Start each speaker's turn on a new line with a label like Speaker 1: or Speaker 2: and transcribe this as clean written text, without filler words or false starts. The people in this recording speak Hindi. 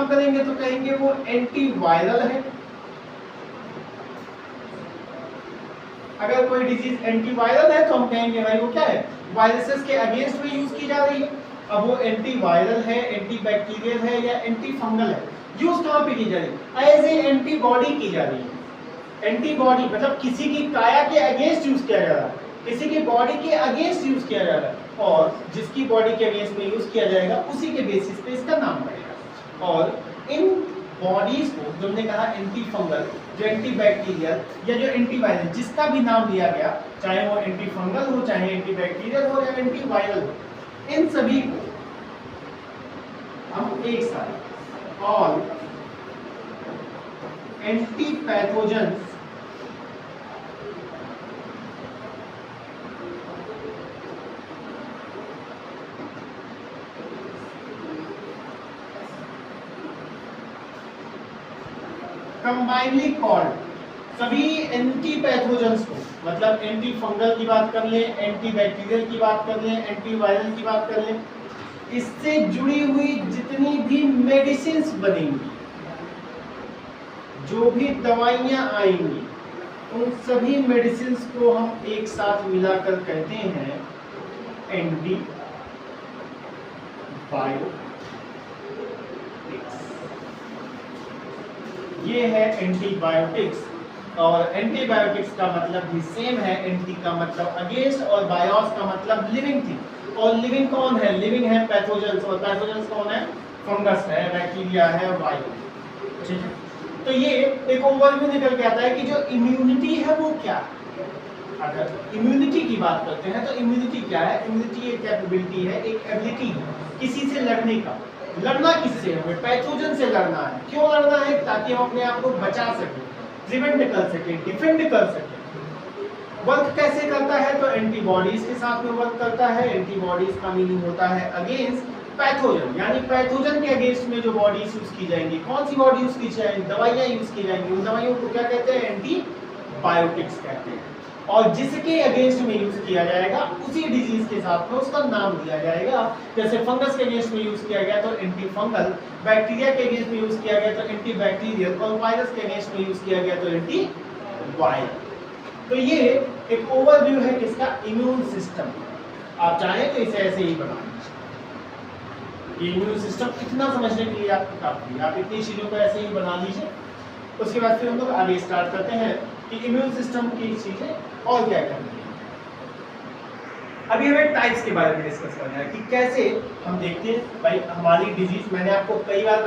Speaker 1: काम करेंगे तो कहेंगे वो एंटीवायरल है। अगर कोई डिजीज एंटीवायरल है तो हम कहेंगे भाई वो क्या है, वायरसेस के अगेंस्ट में यूज की जा रही है। अब वो एंटीवायरल है, एंटीबैक्टीरियल है या एंटी फंगल है, यूज कहां पे की जा रही है, एज ए एंटीबॉडी की जा रही है। एंटीबॉडी मतलब किसी की काया के अगेंस्ट यूज किया जा रहा है, किसी की बॉडी के अगेंस्ट यूज किया जा रहा है, और जिसकी बॉडी के अगेंस्ट में यूज किया जाएगा उसी के बेसिस पे इसका नाम पड़ेगा। और इन बॉडीज को जो हमने कहा एंटी फंगल, जो एंटी बैक्टीरियल या जो एंटीवायरल, जिसका भी नाम लिया गया, चाहे वो एंटी फंगल हो, चाहे एंटी बैक्टीरियल हो या एंटी वायरल हो, इन सभी को हम एक साथ all anti pathogens combinedly called, सभी एंटी पैथोजेंस को, मतलब एंटी फंगल की बात कर लें, एंटी बैक्टीरियल की बात कर लें, एंटी वायरल की बात कर लें, इससे जुड़ी हुई जितनी भी मेडिसिन्स बनेंगी, जो भी दवाइयां आएंगी, उन सभी मेडिसिन्स को हम एक साथ मिलाकर कहते हैं एंटी बायोटिक्स। ये है एंटीबायोटिक्स, और एंटीबायोटिक्स का मतलब भी सेम है, एंटी का मतलब अगेंस्ट और बायोस का मतलब लिविंग थिंग। और लिविंग कौन है, लिविंग है पैथोजेंस, और पैथोजेंस कौन है, फंगस है, बैक्टीरिया है, वायरस। ठीक है, तो ये एक ओवरव्यू निकल के आता है कि जो इम्यूनिटी है वो क्या है। अगर इम्यूनिटी की बात करते हैं तो इम्यूनिटी क्या है, इम्यूनिटी एक कैपेबिलिटी है, एक एबिलिटी है किसी से लड़ने का। लड़ना किससे है, पैथोजन से लड़ना है। क्यों लड़ना है, ताकि हम अपने आप को बचा सकें, प्रिवेंट कर सकें, डिफेंड कर सकें। वर्क कैसे करता है, तो एंटीबॉडीज के साथ में वर्क करता है। एंटीबॉडीज का मीनिंग होता है अगेंस्ट पैथोजन, यानी पैथोजन के अगेंस्ट में जो बॉडीज यूज की जाएंगी, कौन सी बॉडी यूज की जाएंगी, दवाइयां यूज की जाएंगी, उन दवाइयों को क्या कहते हैं, एंटीबायोटिक्स कहते हैं। और जिसके अगेंस्ट में यूज किया जाएगा उसी डिजीज के साथ में उसका नाम दिया जाएगा। जैसे फंगस के अगेंस्ट में यूज किया गया तो एंटी फंगल, बैक्टीरिया के अगेंस्ट में यूज किया गया तो एंटी बैक्टीरियल, और वायरस के अगेंस्ट में यूज किया गया तो एंटी वायरल। तो ये एक ओवरव्यू है किसका, इम्यून सिस्टम। आप चाहें तो इसे ऐसे ही बना लीजिए, इम्यून सिस्टम इतना समझने के लिए आपको काफी, आप इतनी चीजों को ऐसे ही बना लीजिए। उसके बाद फिर हम लोग आगे स्टार्ट करते हैं कि इम्यून सिस्टम की चीजें और क्या करनी है। अभी हमें टाइप्स के बारे में डिस्कस करना है कि कैसे हम देखते हैं भाई हमारी डिजीज, मैंने आपको कई बार